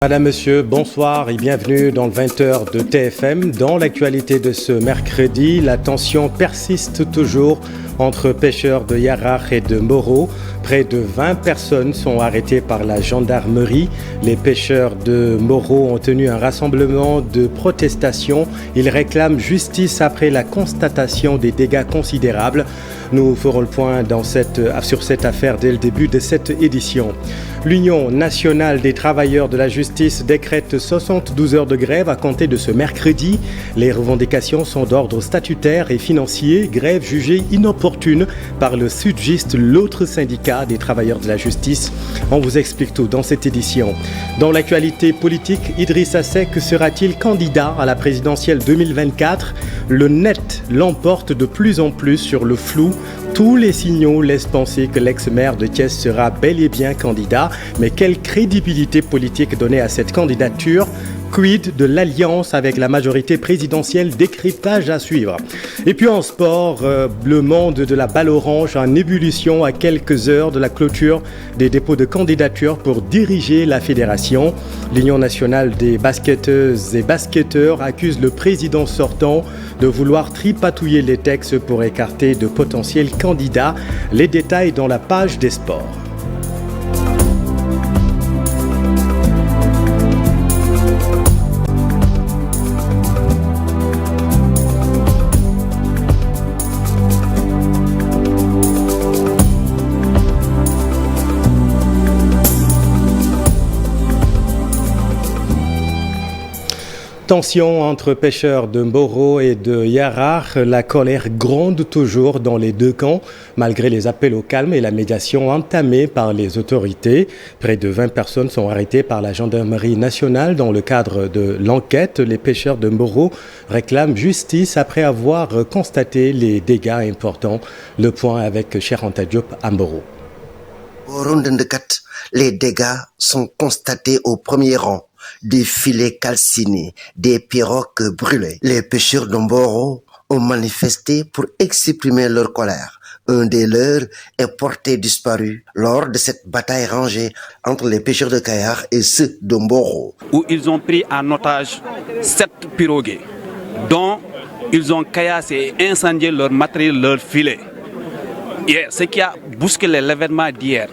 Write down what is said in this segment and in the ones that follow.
Madame, Monsieur, bonsoir et bienvenue dans le 20h de TFM. Dans l'actualité de ce mercredi, la tension persiste toujours entre pêcheurs de Yarar et de Mboro. Près de 20 personnes sont arrêtées par la gendarmerie. Les pêcheurs de Mboro ont tenu un rassemblement de protestation. Ils réclament justice après la constatation des dégâts considérables. Nous ferons le point sur cette affaire dès le début de cette édition. L'Union nationale des travailleurs de la justice décrète 72 heures de grève à compter de ce mercredi. Les revendications sont d'ordre statutaire et financier. Grève jugée inopportune par le Sudgist, l'autre syndicat des travailleurs de la justice. On vous explique tout dans cette édition. Dans l'actualité politique, Idrissa Seck sera-t-il candidat à la présidentielle 2024 ? Le net l'emporte de plus en plus sur le flou. Tous les signaux laissent penser que l'ex-maire de Thiès sera bel et bien candidat. Mais quelle crédibilité politique donner à cette candidature ? Quid de l'alliance avec la majorité présidentielle? Décryptage à suivre. Et puis en sport, le monde de la balle orange en ébullition à quelques heures de la clôture des dépôts de candidatures pour diriger la fédération. L'Union nationale des basketteuses et basketteurs accuse le président sortant de vouloir tripatouiller les textes pour écarter de potentiels candidats. Les détails dans la page des sports. Tension entre pêcheurs de Mboro et de Yarar, la colère gronde toujours dans les deux camps, malgré les appels au calme et la médiation entamée par les autorités. Près de 20 personnes sont arrêtées par la gendarmerie nationale dans le cadre de l'enquête. Les pêcheurs de Mboro réclament justice après avoir constaté les dégâts importants. Le point avec Cheikh Anta Diop à Mboro. Au Rondendekat, les dégâts sont constatés au premier rang. Des filets calcinés, des pirogues brûlées. Les pêcheurs de Mboro ont manifesté pour exprimer leur colère. Un des leurs est porté disparu lors de cette bataille rangée entre les pêcheurs de Kayar et ceux de Mboro. Où ils ont pris en otage 7 pirogues, dont ils ont caillassé et incendié leur matériel, leur filet. Et ce qui a bousculé l'événement d'hier,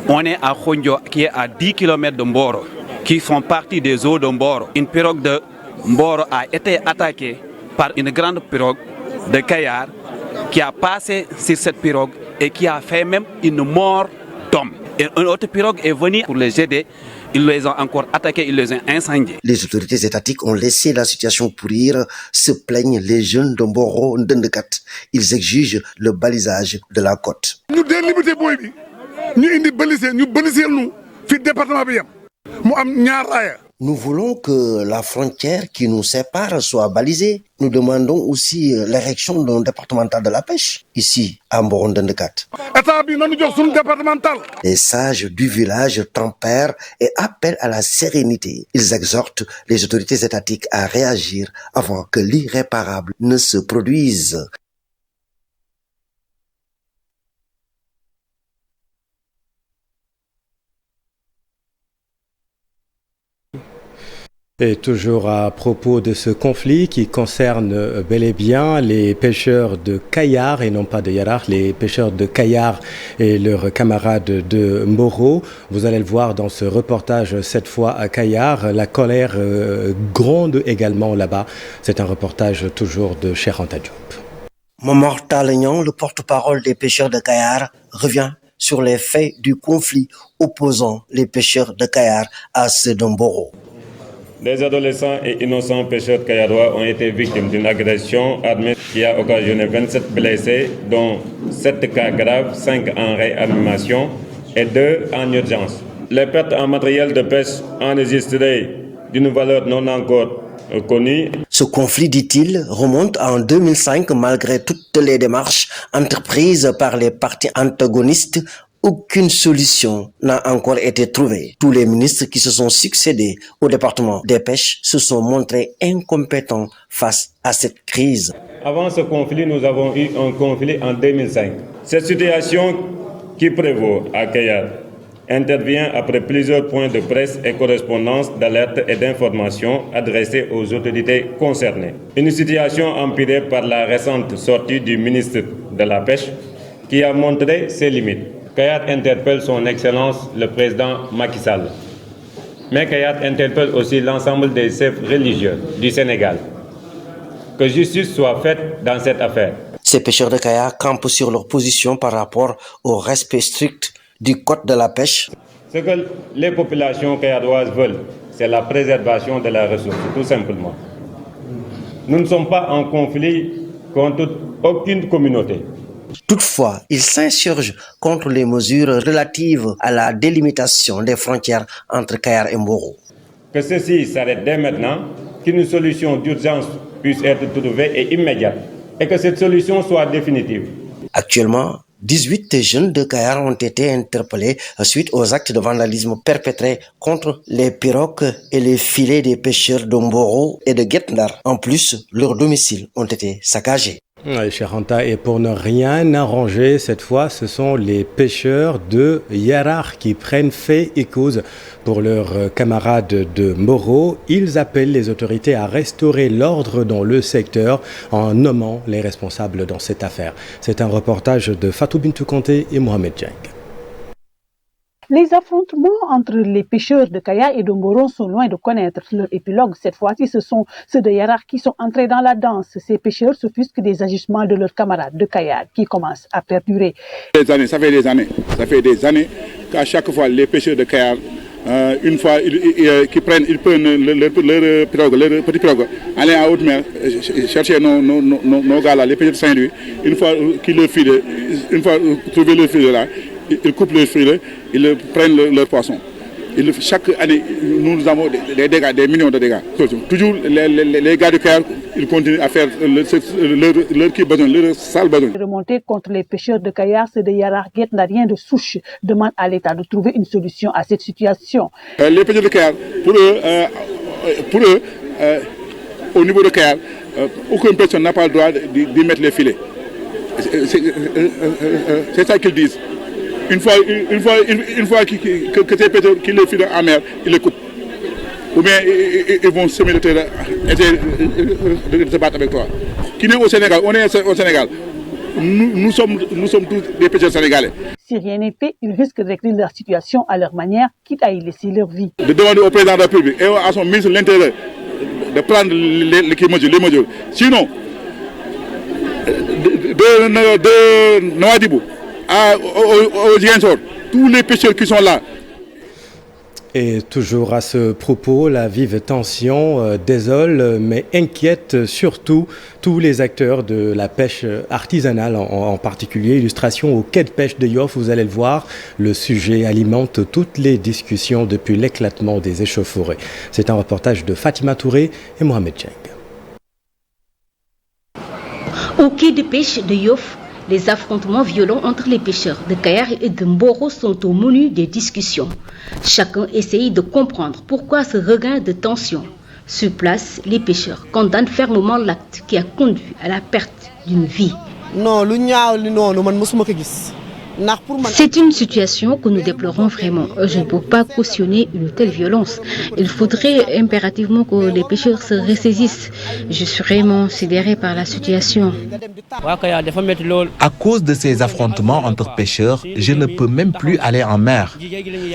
on est à Khondjo, qui est à 10 km de Mboro, qui font partie des eaux de Mboro. Une pirogue de Mboro a été attaquée par une grande pirogue de Kayar qui a passé sur cette pirogue et qui a fait même une mort d'homme. Et une autre pirogue est venue pour les aider. Ils les ont encore attaqués, ils les ont incendiés. Les autorités étatiques ont laissé la situation pourrir, se plaignent les jeunes de Mboro Ndendekat. Ils exigent le balisage de la côte. Nous délimiter boy bi, ñu indi baliser, ñu baliser nous fi département bi yam. Nous voulons que la frontière qui nous sépare soit balisée. Nous demandons aussi l'érection d'un départemental de la pêche, ici, à Mboro-Ndendekat. Les sages du village tempèrent et appellent à la sérénité. Ils exhortent les autorités étatiques à réagir avant que l'irréparable ne se produise. Et toujours à propos de ce conflit qui concerne bel et bien les pêcheurs de Kayar et non pas de Yarar, les pêcheurs de Kayar et leurs camarades de Mboro. Vous allez le voir dans ce reportage, cette fois à Kayar, la colère gronde également là-bas. C'est un reportage toujours de Cheikh Anta Diop. Momar Talignan, le porte-parole des pêcheurs de Kayar, revient sur les faits du conflit opposant les pêcheurs de Kayar à ceux de Mboro. Des adolescents et innocents pêcheurs kayarois ont été victimes d'une agression armée qui a occasionné 27 blessés, dont 7 cas graves, 5 en réanimation et 2 en urgence. Les pertes en matériel de pêche enregistrées d'une valeur non encore connue. Ce conflit, dit-il, remonte en 2005 malgré toutes les démarches entreprises par les parties antagonistes. Aucune solution n'a encore été trouvée. Tous les ministres qui se sont succédés au département des pêches se sont montrés incompétents face à cette crise. Avant ce conflit, nous avons eu un conflit en 2005. Cette situation qui prévaut à Kayar intervient après plusieurs points de presse et correspondances d'alerte et d'information adressés aux autorités concernées. Une situation empirée par la récente sortie du ministre de la Pêche qui a montré ses limites. Kayar interpelle son Excellence le président Macky Sall. Mais Kayar interpelle aussi l'ensemble des chefs religieux du Sénégal. Que justice soit faite dans cette affaire. Ces pêcheurs de Kayar campent sur leur position par rapport au respect strict du code de la pêche. Ce que les populations kayaroises veulent, c'est la préservation de la ressource, tout simplement. Nous ne sommes pas en conflit contre aucune communauté. Toutefois, ils s'insurgent contre les mesures relatives à la délimitation des frontières entre Kayar et Mboro. Que ceci s'arrête dès maintenant, qu'une solution d'urgence puisse être trouvée et immédiate, et que cette solution soit définitive. Actuellement, 18 jeunes de Kayar ont été interpellés suite aux actes de vandalisme perpétrés contre les pirogues et les filets des pêcheurs de Mboro et de Guet-Ndar. En plus, leurs domiciles ont été saccagés. Oui, cher Anta, et pour ne rien arranger, cette fois, ce sont les pêcheurs de Yarar qui prennent fait et cause pour leurs camarades de Mboro. Ils appellent les autorités à restaurer l'ordre dans le secteur en nommant les responsables dans cette affaire. C'est un reportage de Fatou Bintou Kanté et Mohamed Djeng. Les affrontements entre les pêcheurs de Kayar et de Mboro sont loin de connaître leur épilogue. Cette fois-ci, ce sont ceux de Yarar qui sont entrés dans la danse. Ces pêcheurs s'offusquent des agissements de leurs camarades de Kayar qui commencent à perdurer. Ça fait des années qu'à chaque fois, les pêcheurs de Kayar, une fois qu'ils prennent leur petit pirogue, aller en haute mer, chercher nos gars là, les pêcheurs de Saint-Louis, une fois qu'ils le filent, une fois trouvé le filet là, ils coupent le filet, ils prennent leur poisson. Chaque année, nous avons des dégâts, des millions de dégâts. Toujours, les gars de Kayar, ils continuent à faire leur sale besoin. Remonter contre les pêcheurs de Kayar, ceux de Yarar Guet n'a rien de souche. Demande à l'État de trouver une solution à cette situation. Les pêcheurs de Kayar, pour eux, au niveau de Kayar, aucune personne n'a pas le droit d'y mettre les filets. C'est ça qu'ils disent. Une fois que ces pêcheurs qui les filent en mer, ils les coupent. Ou bien ils vont semer le terrain, essayer de se battre avec toi. Qui est au Sénégal, on est au Sénégal. Nous sommes tous des pêcheurs sénégalais. Si rien n'est fait, ils risquent de régler leur situation à leur manière, quitte à y laisser leur vie. De demander au président de la République et à son ministre de l'Intérieur de prendre les mesures. Sinon, de Nouadhibou aux Ziguinchor, tous les pêcheurs qui sont là. Et toujours à ce propos, la vive tension désole mais inquiète surtout tous les acteurs de la pêche artisanale, en particulier. Illustration au quai de pêche de Yoff, vous allez le voir, le sujet alimente toutes les discussions depuis l'éclatement des échauffourées. C'est un reportage de Fatima Touré et Mohamed Djeng. Au quai de pêche de Yoff, les affrontements violents entre les pêcheurs de Kayar et de Mboro sont au menu des discussions. Chacun essaye de comprendre pourquoi ce regain de tension. Sur place, les pêcheurs condamnent fermement l'acte qui a conduit à la perte d'une vie. C'est une situation que nous déplorons vraiment. Je ne peux pas cautionner une telle violence. Il faudrait impérativement que les pêcheurs se ressaisissent. Je suis vraiment sidéré par la situation. À cause de ces affrontements entre pêcheurs, je ne peux même plus aller en mer.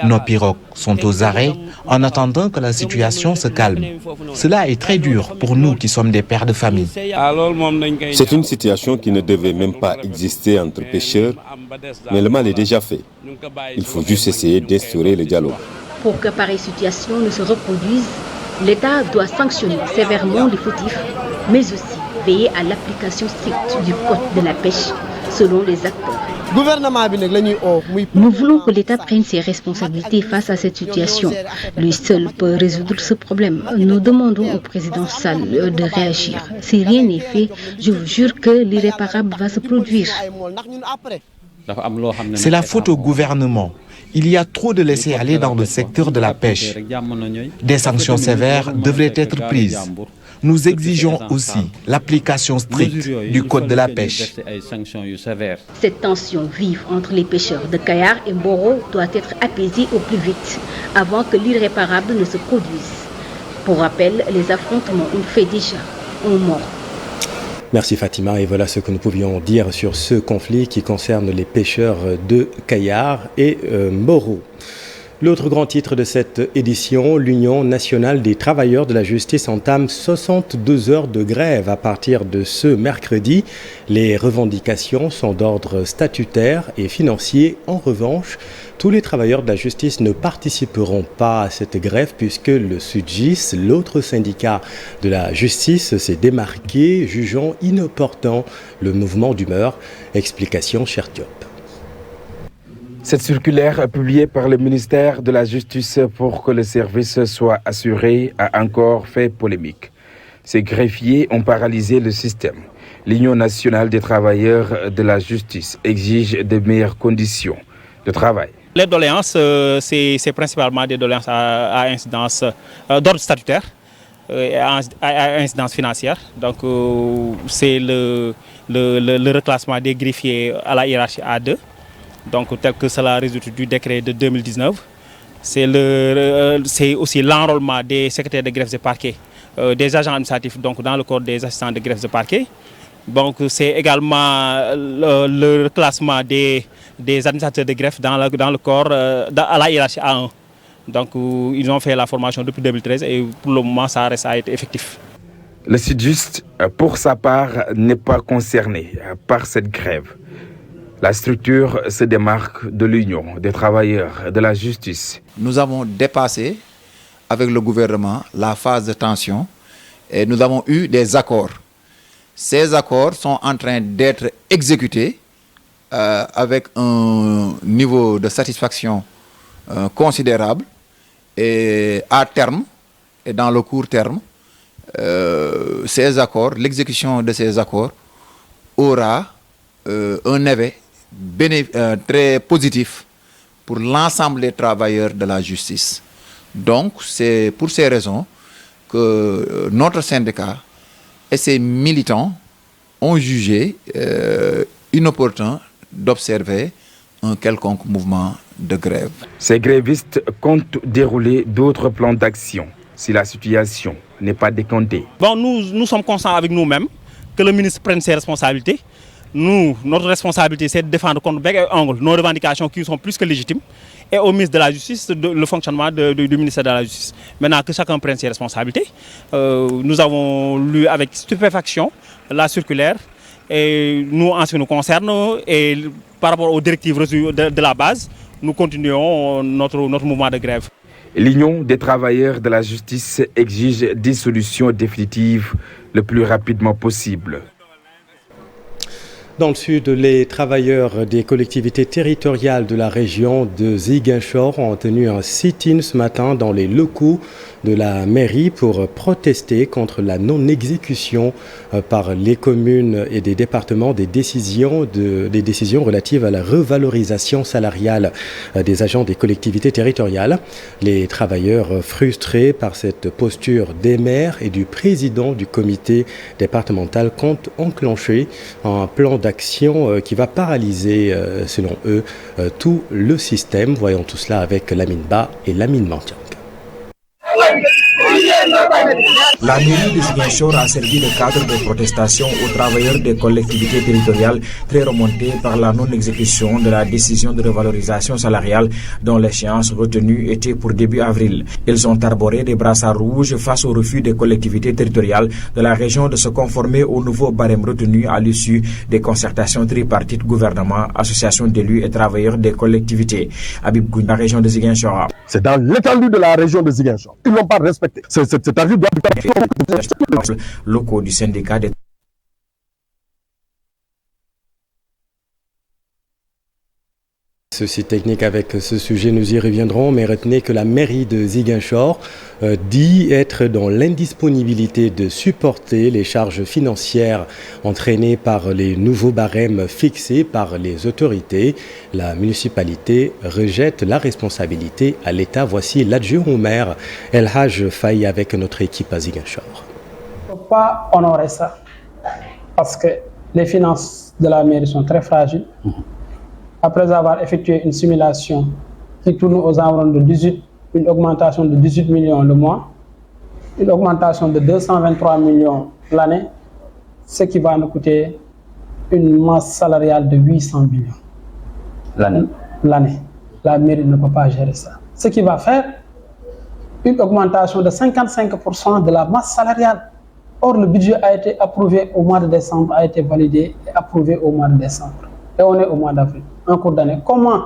Nos pirogues sont aux arrêts en attendant que la situation se calme. Cela est très dur pour nous qui sommes des pères de famille. C'est une situation qui ne devait même pas exister entre pêcheurs. Mais le mal est déjà fait. Il faut juste essayer d'instaurer le dialogue. Pour que pareille situation ne se reproduise, l'État doit sanctionner sévèrement les fautifs, mais aussi veiller à l'application stricte du code de la pêche selon les acteurs. Nous voulons que l'État prenne ses responsabilités face à cette situation. Lui seul peut résoudre ce problème. Nous demandons au président Sall de réagir. Si rien n'est fait, je vous jure que l'irréparable va se produire. C'est la faute au gouvernement. Il y a trop de laisser-aller dans le secteur de la pêche. Des sanctions sévères devraient être prises. Nous exigeons aussi l'application stricte du code de la pêche. Cette tension vive entre les pêcheurs de Kayar et Mboro doit être apaisée au plus vite, avant que l'irréparable ne se produise. Pour rappel, les affrontements ont fait déjà un mort. Merci Fatima, et voilà ce que nous pouvions dire sur ce conflit qui concerne les pêcheurs de Kayar et Mboro. L'autre grand titre de cette édition, l'Union nationale des travailleurs de la justice entame 62 heures de grève à partir de ce mercredi. Les revendications sont d'ordre statutaire et financier. En revanche, tous les travailleurs de la justice ne participeront pas à cette grève puisque le SUDJIS, l'autre syndicat de la justice, s'est démarqué, jugeant inopportun le mouvement d'humeur. Explication Cher Diop. Cette circulaire publiée par le ministère de la Justice pour que le service soit assuré a encore fait polémique. Ces greffiers ont paralysé le système. L'Union nationale des travailleurs de la justice exige de meilleures conditions de travail. Les doléances, c'est principalement des doléances à incidence d'ordre statutaire et à incidence financière. Donc c'est le reclassement des greffiers à la hiérarchie A2. Donc, tel que cela résulte du décret de 2019, c'est aussi l'enrôlement des secrétaires de greffe de parquet, des agents administratifs donc dans le corps des assistants de greffe de parquet. Donc, c'est également le classement des administrateurs de greffe dans le corps à la hiérarchie A1. Donc, ils ont fait la formation depuis 2013 et pour le moment, ça reste à être effectif. Le SUDJIS, pour sa part, n'est pas concerné par cette grève. La structure se démarque de l'Union des travailleurs de la justice. Nous avons dépassé avec le gouvernement la phase de tension et nous avons eu des accords. Ces accords sont en train d'être exécutés avec un niveau de satisfaction considérable et à terme et dans le court terme, ces accords, l'exécution de ces accords aura un effet très positif pour l'ensemble des travailleurs de la justice. Donc, c'est pour ces raisons que notre syndicat et ses militants ont jugé inopportun d'observer un quelconque mouvement de grève. Ces grévistes comptent dérouler d'autres plans d'action si la situation n'est pas décomptée. Bon, nous sommes conscients avec nous-mêmes que le ministre prenne ses responsabilités. Nous, notre responsabilité, c'est de défendre contre bec et ongle nos revendications qui sont plus que légitimes et au ministre de la Justice, le fonctionnement du ministère de la Justice. Maintenant que chacun prenne ses responsabilités, nous avons lu avec stupéfaction la circulaire et nous, en ce qui nous concerne, et par rapport aux directives reçues de la base, nous continuons notre mouvement de grève. L'Union des travailleurs de la justice exige des solutions définitives le plus rapidement possible. Dans le sud, les travailleurs des collectivités territoriales de la région de Ziguinchor ont tenu un sit-in ce matin dans les locaux de la mairie pour protester contre la non-exécution par les communes et des départements des décisions relatives à la revalorisation salariale des agents des collectivités territoriales. Les travailleurs frustrés par cette posture des maires et du président du comité départemental comptent enclencher un plan d'action qui va paralyser, selon eux, tout le système. Voyons tout cela avec Lamine Ba et Lamine Mantiang. La mairie de Ziguinchor a servi de cadre de protestation aux travailleurs des collectivités territoriales très remontés par la non-exécution de la décision de revalorisation salariale dont l'échéance retenue était pour début avril. Ils ont arboré des brassards rouges face au refus des collectivités territoriales de la région de se conformer au nouveau barème retenu à l'issue des concertations tripartites gouvernement, associations d'élus et travailleurs des collectivités. Habib Goun, la région de Ziguinchor. C'est dans l'étendue de la région de Ziguinchor. Ils n'ont pas respecté. Cet avis doit être locaux du syndicat des Souci technique avec ce sujet, nous y reviendrons, mais retenez que la mairie de Ziguinchor dit être dans l'indisponibilité de supporter les charges financières entraînées par les nouveaux barèmes fixés par les autorités. La municipalité rejette la responsabilité à l'État. Voici l'adjoint au maire El Haj Faye avec notre équipe à Ziguinchor. Il ne faut pas honorer ça parce que les finances de la mairie sont très fragiles. Après avoir effectué une simulation qui tourne aux environs de 18, une augmentation de 18 millions le mois, une augmentation de 223 millions l'année, ce qui va nous coûter une masse salariale de 800 millions. L'année. La mairie ne peut pas gérer ça. Ce qui va faire une augmentation de 55% de la masse salariale. Or, le budget a été approuvé au mois de décembre, a été validé et approuvé au mois de décembre. Et on est au mois d'avril, en cours d'année. Comment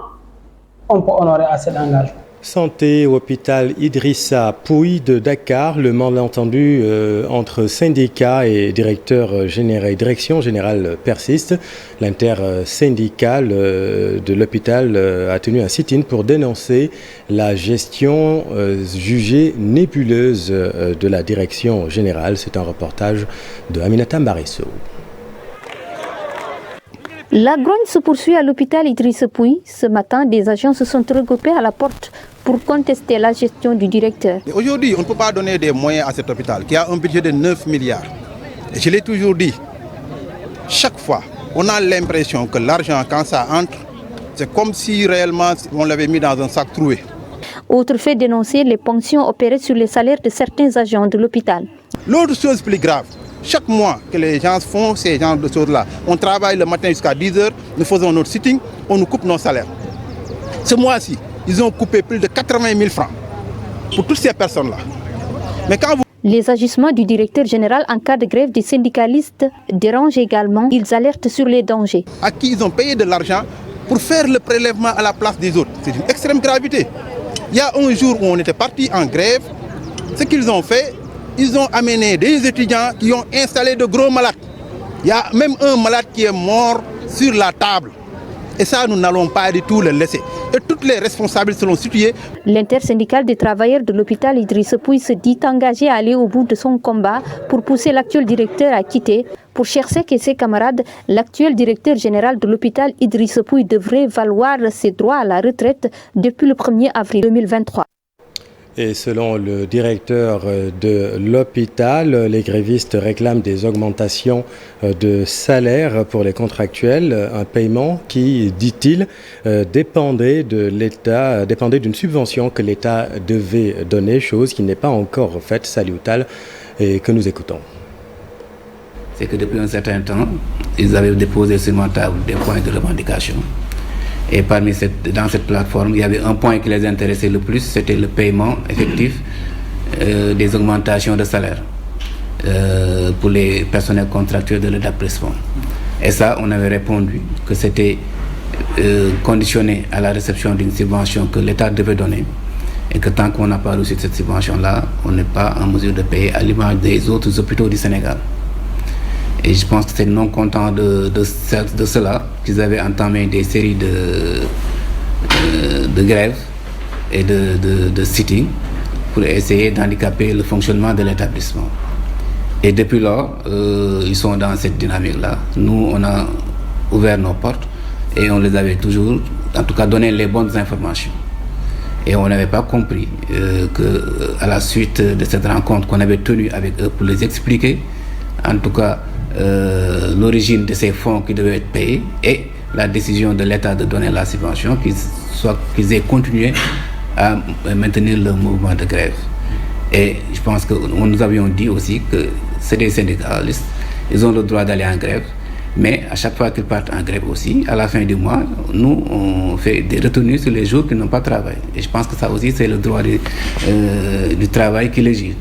on peut honorer à cet engagement? Santé, hôpital Idrissa Pouye de Dakar, le malentendu entre syndicats et direction générale persiste. L'intersyndicale de l'hôpital a tenu un sit-in pour dénoncer la gestion jugée nébuleuse de la direction générale. C'est un reportage de Aminata Mbarisso. La grogne se poursuit à l'hôpital Idrissa Pouye. Ce matin, des agents se sont regroupés à la porte pour contester la gestion du directeur. Aujourd'hui, on ne peut pas donner des moyens à cet hôpital qui a un budget de 9 milliards. Et je l'ai toujours dit, chaque fois, on a l'impression que l'argent, quand ça entre, c'est comme si réellement on l'avait mis dans un sac troué. Autre fait dénoncé, les ponctions opérées sur les salaires de certains agents de l'hôpital. L'autre chose plus grave, chaque mois que les gens font ces genres de choses-là, on travaille le matin jusqu'à 10h, nous faisons notre sitting, on nous coupe nos salaires. Ce mois-ci, ils ont coupé plus de 80 000 francs pour toutes ces personnes-là. Mais quand vous... Les agissements du directeur général en cas de grève des syndicalistes dérangent également. Ils alertent sur les dangers. À qui ils ont payé de l'argent pour faire le prélèvement à la place des autres. C'est une extrême gravité. Il y a un jour où on était parti en grève, ce qu'ils ont fait, ils ont amené des étudiants qui ont installé de gros malades. Il y a même un malade qui est mort sur la table. Et ça, nous n'allons pas du tout le laisser. Et toutes les responsables seront situés. L'intersyndicale des travailleurs de l'hôpital Idrissa Pouye se dit engagé à aller au bout de son combat pour pousser l'actuel directeur à quitter. Pour Chersek et ses camarades, l'actuel directeur général de l'hôpital Idrissa Pouye devrait valoir ses droits à la retraite depuis le 1er avril 2023. Et selon le directeur de l'hôpital, les grévistes réclament des augmentations de salaire pour les contractuels, un paiement qui, dit-il, dépendait d'une subvention que l'État devait donner, chose qui n'est pas encore faite. Saliotal, et que nous écoutons. C'est que depuis un certain temps, ils avaient déposé sur ma table des points de revendication. Et dans cette plateforme, il y avait un point qui les intéressait le plus, c'était le paiement effectif des augmentations de salaire pour les personnels contractuels de l'établissement. Et ça, on avait répondu que c'était conditionné à la réception d'une subvention que l'État devait donner et que tant qu'on n'a pas reçu cette subvention-là, on n'est pas en mesure de payer à l'image des autres hôpitaux du Sénégal. Et je pense que c'est non content de cela qu'ils avaient entamé des séries de grèves et de sitting pour essayer d'handicaper le fonctionnement de l'établissement. Et depuis lors, ils sont dans cette dynamique-là. Nous, on a ouvert nos portes et on les avait toujours, en tout cas, donné les bonnes informations. Et on n'avait pas compris qu'à la suite de cette rencontre qu'on avait tenue avec eux pour les expliquer, en tout cas, l'origine de ces fonds qui devaient être payés et la décision de l'État de donner la subvention, qu'ils aient continué à maintenir le mouvement de grève. Et je pense que nous avions dit aussi que c'est des syndicalistes, ils ont le droit d'aller en grève, mais à chaque fois qu'ils partent en grève aussi, à la fin du mois, nous, on fait des retenues sur les jours qu'ils n'ont pas travaillé. Et je pense que ça aussi, c'est le droit du travail qui légit.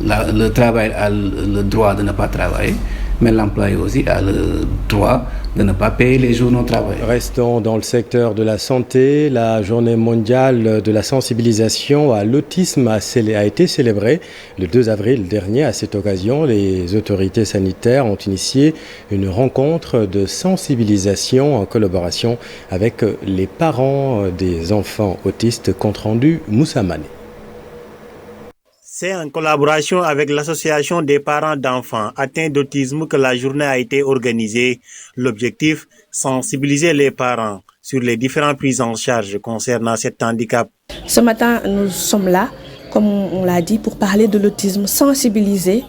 Le travail a le droit de ne pas travailler, mais l'employé aussi a le droit de ne pas payer les jours non travaillés. Restons dans le secteur de la santé. La journée mondiale de la sensibilisation à l'autisme a été célébrée le 2 avril dernier. À cette occasion, les autorités sanitaires ont initié une rencontre de sensibilisation en collaboration avec les parents des enfants autistes. Compte rendu Moussa Mané. C'est en collaboration avec l'association des parents d'enfants atteints d'autisme que la journée a été organisée. L'objectif, sensibiliser les parents sur les différentes prises en charge concernant cet handicap. Ce matin, nous sommes là, comme on l'a dit, pour parler de l'autisme, sensibiliser,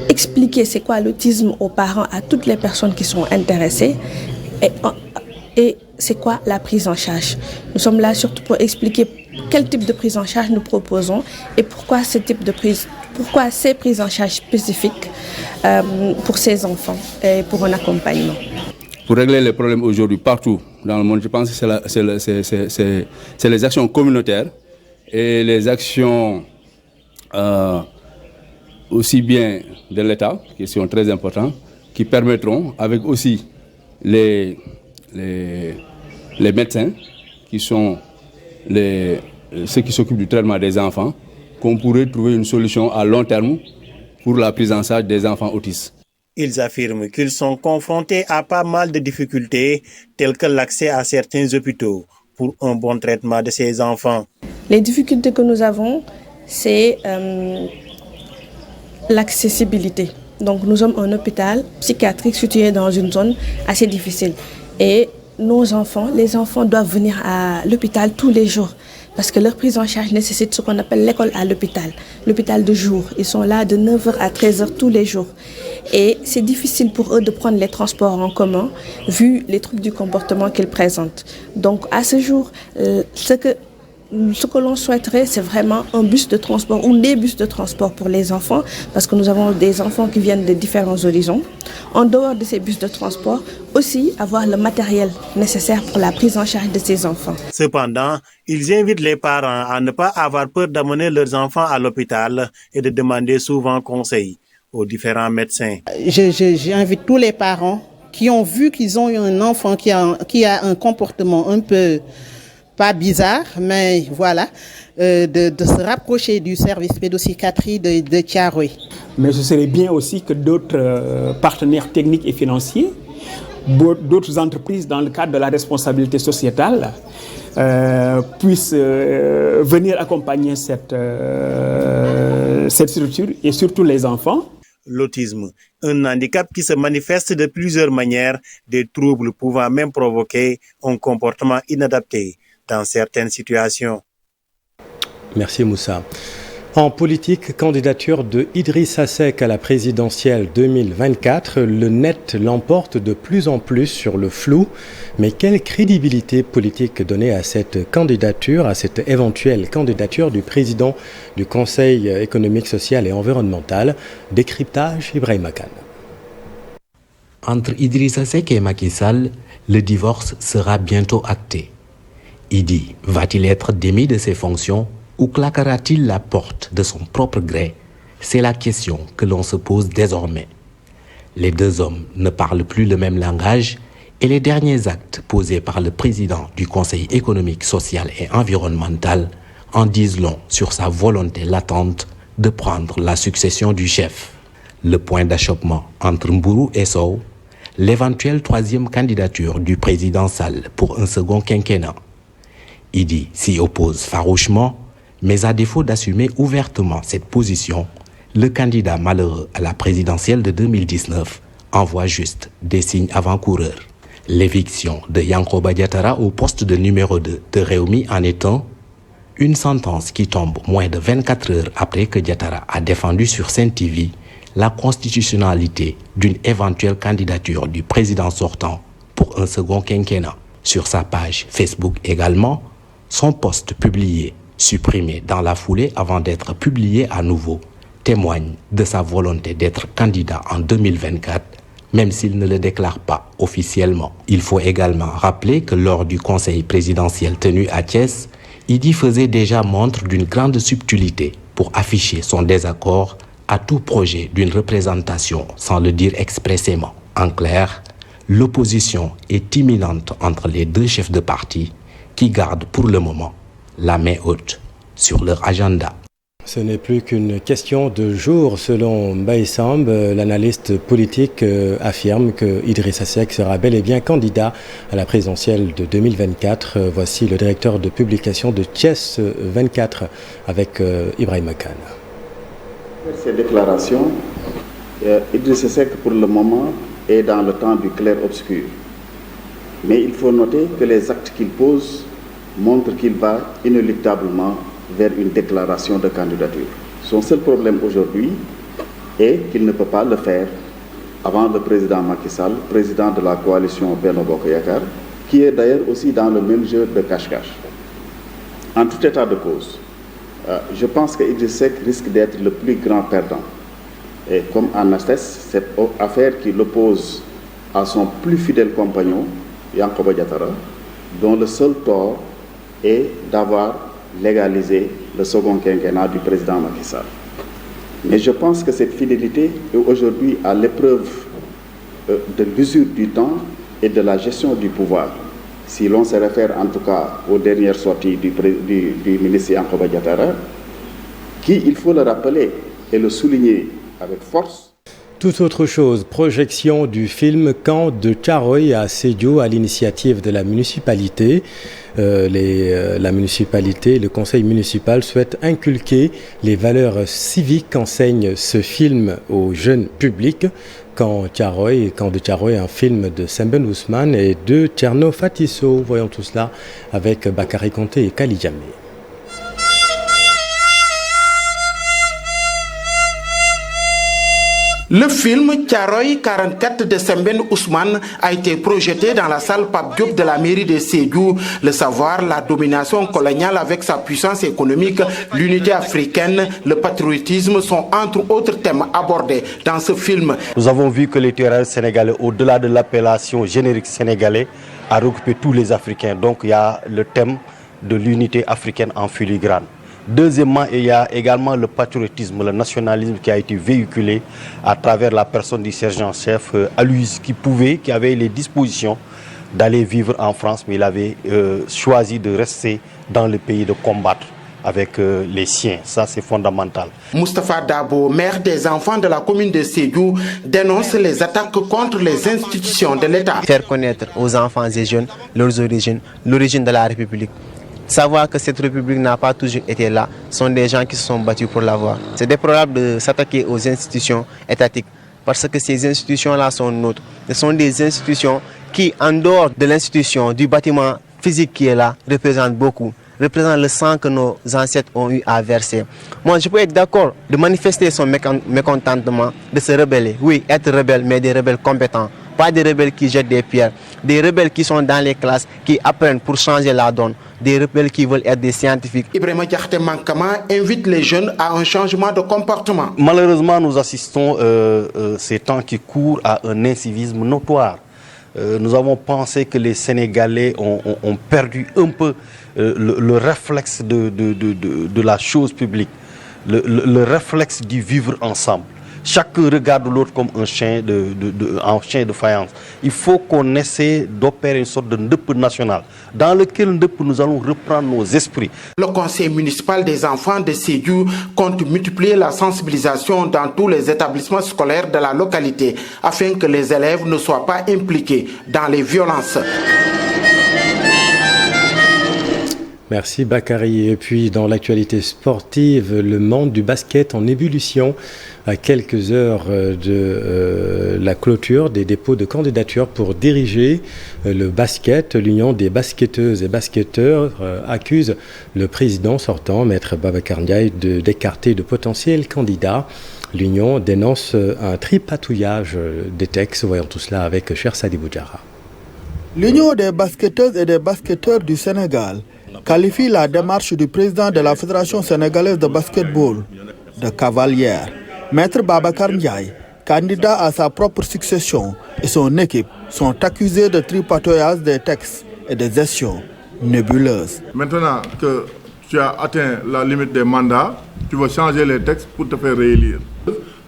expliquer c'est quoi l'autisme aux parents, à toutes les personnes qui sont intéressées et c'est quoi la prise en charge. Nous sommes là surtout pour expliquer quel type de prise en charge nous proposons et pourquoi ces prises en charge spécifiques pour ces enfants et pour un accompagnement. Pour régler les problèmes aujourd'hui partout dans le monde, je pense que c'est les actions communautaires et les actions aussi bien de l'État, qui sont très importantes, qui permettront, avec aussi les médecins, qui sont ceux qui s'occupent du traitement des enfants, qu'on pourrait trouver une solution à long terme pour la prise en charge des enfants autistes. Ils affirment qu'ils sont confrontés à pas mal de difficultés, telles que l'accès à certains hôpitaux pour un bon traitement de ces enfants. Les difficultés que nous avons, c'est l'accessibilité. Donc nous sommes un hôpital psychiatrique situé dans une zone assez difficile. Et nos enfants, les enfants doivent venir à l'hôpital tous les jours parce que leur prise en charge nécessite ce qu'on appelle l'école à l'hôpital de jour. Ils sont là de 9h à 13h tous les jours. Et c'est difficile pour eux de prendre les transports en commun vu les troubles du comportement qu'ils présentent. Donc à ce jour, ce que l'on souhaiterait, c'est vraiment un bus de transport ou des bus de transport pour les enfants, parce que nous avons des enfants qui viennent de différents horizons. En dehors de ces bus de transport, aussi avoir le matériel nécessaire pour la prise en charge de ces enfants. Cependant, ils invitent les parents à ne pas avoir peur d'amener leurs enfants à l'hôpital et de demander souvent conseil aux différents médecins. J'invite tous les parents qui ont vu qu'ils ont eu un enfant qui a un comportement un peu pas bizarre, mais voilà, de se rapprocher du service pédopsychiatrie de Thiaroye. Mais ce serait bien aussi que d'autres partenaires techniques et financiers, d'autres entreprises dans le cadre de la responsabilité sociétale puissent venir accompagner cette structure et surtout les enfants. L'autisme, un handicap qui se manifeste de plusieurs manières, des troubles pouvant même provoquer un comportement inadapté dans certaines situations. Merci Moussa. En politique, candidature de Idrissa Seck à la présidentielle 2024, le net l'emporte de plus en plus sur le flou. Mais quelle crédibilité politique donner à cette candidature, à cette éventuelle candidature du président du Conseil économique, social et environnemental? Décryptage Ibrahima Kane. Entre Idrissa Seck et Macky Sall, le divorce sera bientôt acté. Idi va-t-il être démis de ses fonctions ou claquera-t-il la porte de son propre gré? C'est la question que l'on se pose désormais. Les deux hommes ne parlent plus le même langage et les derniers actes posés par le président du Conseil économique, social et environnemental en disent long sur sa volonté latente de prendre la succession du chef. Le point d'achoppement entre Mbourou et Sow, l'éventuelle troisième candidature du président Sall pour un second quinquennat. Idi s'y oppose farouchement, mais à défaut d'assumer ouvertement cette position, le candidat malheureux à la présidentielle de 2019 envoie juste des signes avant-coureurs. L'éviction de Yankoba Diattara au poste de numéro 2 de Rewmi en est un, une sentence qui tombe moins de 24 heures après que Diattara a défendu sur Sen TV la constitutionnalité d'une éventuelle candidature du président sortant pour un second quinquennat. Sur sa page Facebook également, son post publié, supprimé dans la foulée avant d'être publié à nouveau, témoigne de sa volonté d'être candidat en 2024, même s'il ne le déclare pas officiellement. Il faut également rappeler que lors du conseil présidentiel tenu à Thiès, Idi faisait déjà montre d'une grande subtilité pour afficher son désaccord à tout projet d'une représentation sans le dire expressément. En clair, l'opposition est imminente entre les deux chefs de parti qui gardent pour le moment la main haute sur leur agenda. Ce n'est plus qu'une question de jours, selon Mbaye Samb. L'analyste politique affirme que Idrissa Seck sera bel et bien candidat à la présidentielle de 2024. Voici le directeur de publication de Thiès 24 avec Ibrahim Khan. Ces déclarations, Idrissa Seck pour le moment est dans le temps du clair-obscur. Mais il faut noter que les actes qu'il pose montrent qu'il va inéluctablement vers une déclaration de candidature. Son seul problème aujourd'hui est qu'il ne peut pas le faire avant le président Macky Sall, président de la coalition Benno Bokk Yakaar, qui est d'ailleurs aussi dans le même jeu de cache-cache. En tout état de cause, je pense que Idrissa Seck risque d'être le plus grand perdant. Et comme en atteste cette affaire qui l'oppose à son plus fidèle compagnon, Yankhoba Diattara, dont le seul tort est d'avoir légalisé le second quinquennat du président Macky Sall. Mais je pense que cette fidélité est aujourd'hui à l'épreuve de l'usure du temps et de la gestion du pouvoir. Si l'on se réfère en tout cas aux dernières sorties du ministre Yankhoba Diattara, qui, il faut le rappeler et le souligner avec force. Tout autre chose, projection du film Camp de Thiaroye à Sédhiou à l'initiative de la municipalité. La municipalité, le conseil municipal souhaite inculquer les valeurs civiques qu'enseigne ce film au jeune public. Camp de Thiaroye, un film de Semben Ousmane et de Tcherno Fatisso. Voyons tout cela avec Bakary Konté et Kali Diamé. Le film Thiaroye 44 de Semben Ousmane a été projeté dans la salle Pape Diop de la mairie de Sédhiou. Le savoir, la domination coloniale avec sa puissance économique, l'unité africaine, le patriotisme sont entre autres thèmes abordés dans ce film. Nous avons vu que le terrain sénégalais, au-delà de l'appellation générique sénégalais, a recoupé tous les Africains. Donc il y a le thème de l'unité africaine en filigrane. Deuxièmement, il y a également le patriotisme, le nationalisme qui a été véhiculé à travers la personne du sergent-chef Aloïse qui avait les dispositions d'aller vivre en France, mais il avait choisi de rester dans le pays, de combattre avec les siens. Ça, c'est fondamental. Moustapha Dabo, maire des enfants de la commune de Sédhiou, dénonce les attaques contre les institutions de l'État. Faire connaître aux enfants et jeunes leurs origines, l'origine de la République. Savoir que cette République n'a pas toujours été là, sont des gens qui se sont battus pour l'avoir. C'est déplorable de s'attaquer aux institutions étatiques parce que ces institutions-là sont nôtres. Ce sont des institutions qui, en dehors de l'institution, du bâtiment physique qui est là, représentent beaucoup, représentent le sang que nos ancêtres ont eu à verser. Moi, je peux être d'accord de manifester son mécontentement, de se rebeller. Oui, être rebelle, mais des rebelles compétents. Pas des rebelles qui jettent des pierres, des rebelles qui sont dans les classes, qui apprennent pour changer la donne, des rebelles qui veulent être des scientifiques. Ibrahima Diakhaté Mankama invite les jeunes à un changement de comportement. Malheureusement, nous assistons ces temps qui courent à un incivisme notoire. Nous avons pensé que les Sénégalais ont perdu un peu le réflexe de la chose publique, le réflexe du vivre ensemble. Chacun regarde l'autre comme un chien de faïence. Il faut qu'on essaie d'opérer une sorte de ndep national dans lequel nous allons reprendre nos esprits. Le conseil municipal des enfants de Sédhiou compte multiplier la sensibilisation dans tous les établissements scolaires de la localité afin que les élèves ne soient pas impliqués dans les violences. Merci Bakary. Et puis dans l'actualité sportive, le monde du basket en ébullition à quelques heures de la clôture des dépôts de candidature pour diriger le basket. L'Union des basketteuses et basketteurs accuse le président sortant, Maître Babacar Ndiaye, d'écarter de potentiels candidats. L'Union dénonce un tripatouillage des textes. Voyons tout cela avec Cher Sadi Boudjara. L'Union des basketteuses et des basketteurs du Sénégal qualifie la démarche du président de la Fédération sénégalaise de basketball de cavalière. Maître Babacar Ndiaye, candidat à sa propre succession, et son équipe sont accusés de tripatouillage des textes et de gestion nébuleuse. Maintenant que tu as atteint la limite des mandats, tu vas changer les textes pour te faire réélire.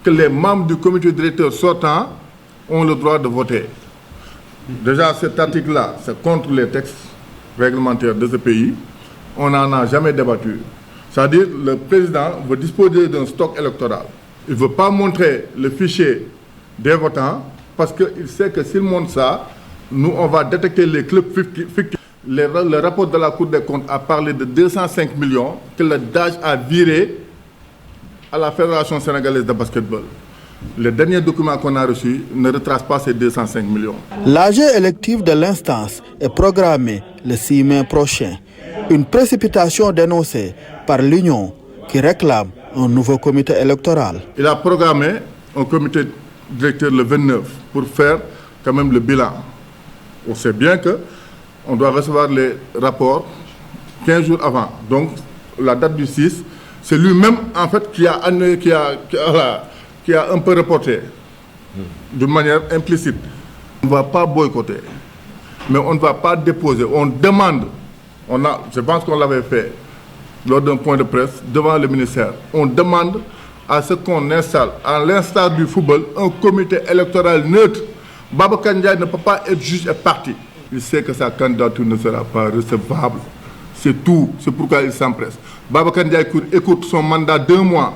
que les membres du comité directeur sortant ont le droit de voter. Déjà, cet article-là, c'est contre les textes réglementaires de ce pays. On n'en a jamais débattu. C'est-à-dire, le président veut disposer d'un stock électoral. Il ne veut pas montrer le fichier des votants parce qu'il sait que s'il montre ça, nous, on va détecter les clubs fictifs. Le rapport de la Cour des comptes a parlé de 205 millions que le DAGE a viré à la Fédération sénégalaise de basketball. Les derniers documents qu'on a reçus ne retracent pas ces 205 millions. L'AG électif de l'instance est programmé le 6 mai prochain. Une précipitation dénoncée par l'Union qui réclame un nouveau comité électoral. Il a programmé un comité directeur le 29 pour faire quand même le bilan. On sait bien qu'on doit recevoir les rapports 15 jours avant. Donc la date du 6, c'est lui-même en fait qui a un peu reporté d'une manière implicite. On ne va pas boycotter, mais on ne va pas déposer. On demande, je pense qu'on l'avait fait lors d'un point de presse devant le ministère. On demande à ce qu'on installe, à l'instar du football, un comité électoral neutre. Babacar Ndiaye ne peut pas être juge et parti. Il sait que sa candidature ne sera pas recevable. C'est tout. C'est pourquoi il s'empresse. Babacar Ndiaye écoute son mandat 2 mois.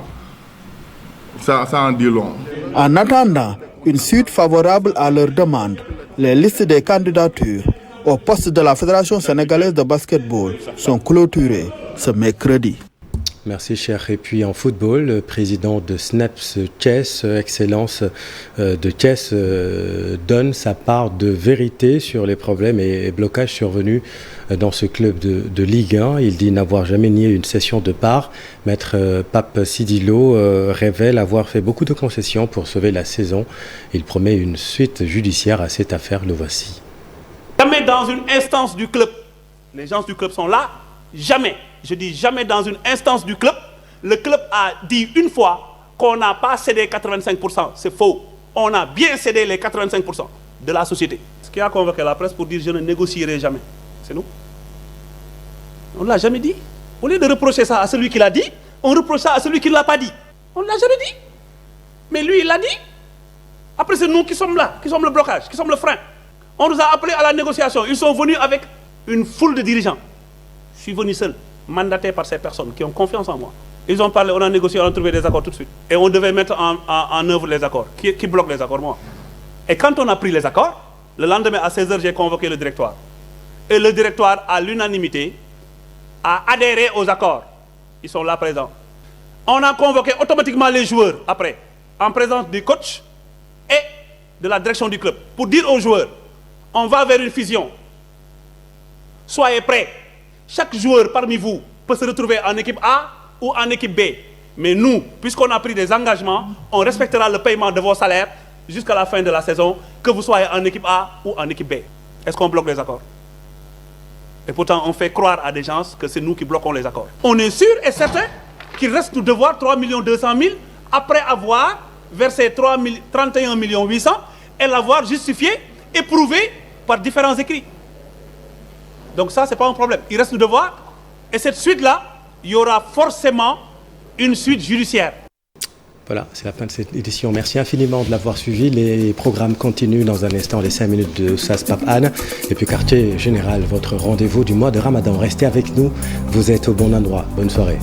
Ça en dit long. En attendant une suite favorable à leur demande, les listes des candidatures au poste de la Fédération sénégalaise de basketball sont clôturées ce mercredi. Merci cher. Et puis en football, le président de SNEPS Thiès, Excellence de Thiès, donne sa part de vérité sur les problèmes et blocages survenus dans ce club de Ligue 1. Il dit n'avoir jamais nié une cession de part. Maître Pape Sidilo révèle avoir fait beaucoup de concessions pour sauver la saison. Il promet une suite judiciaire à cette affaire. Le voici. Jamais dans une instance du club, les gens du club sont là, jamais, je dis jamais dans une instance du club, le club a dit une fois qu'on n'a pas cédé 85%. C'est faux. On a bien cédé les 85% de la société. Ce qui a convoqué la presse pour dire je ne négocierai jamais. C'est nous. On ne l'a jamais dit. Au lieu de reprocher ça à celui qui l'a dit, on reproche ça à celui qui ne l'a pas dit. On ne l'a jamais dit. Mais lui, il l'a dit. Après, c'est nous qui sommes là, qui sommes le blocage, qui sommes le frein. On nous a appelés à la négociation. Ils sont venus avec une foule de dirigeants. Je suis venu seul, mandaté par ces personnes qui ont confiance en moi. Ils ont parlé, on a négocié, on a trouvé des accords tout de suite. Et on devait mettre en œuvre les accords. Qui bloque les accords? Moi. Et quand on a pris les accords, le lendemain à 16h, j'ai convoqué le directoire. Et le directoire, à l'unanimité, a adhéré aux accords. Ils sont là présents. On a convoqué automatiquement les joueurs après, en présence du coach et de la direction du club, pour dire aux joueurs, on va vers une fusion. Soyez prêts. Chaque joueur parmi vous peut se retrouver en équipe A ou en équipe B. Mais nous, puisqu'on a pris des engagements, on respectera le paiement de vos salaires jusqu'à la fin de la saison, que vous soyez en équipe A ou en équipe B. Est-ce qu'on bloque les accords? Et pourtant, on fait croire à des gens que c'est nous qui bloquons les accords. On est sûr et certain qu'il reste nous devoir 3 200 000 après avoir versé 31 800 000 et l'avoir justifié et prouvé par différents écrits. Donc ça, ce n'est pas un problème. Il reste le devoir. Et cette suite-là, il y aura forcément une suite judiciaire. Voilà, c'est la fin de cette édition. Merci infiniment de l'avoir suivi. Les programmes continuent dans un instant, les 5 minutes de Oustaz Pape Hann. Et puis Quartier Général, votre rendez-vous du mois de Ramadan. Restez avec nous, vous êtes au bon endroit. Bonne soirée.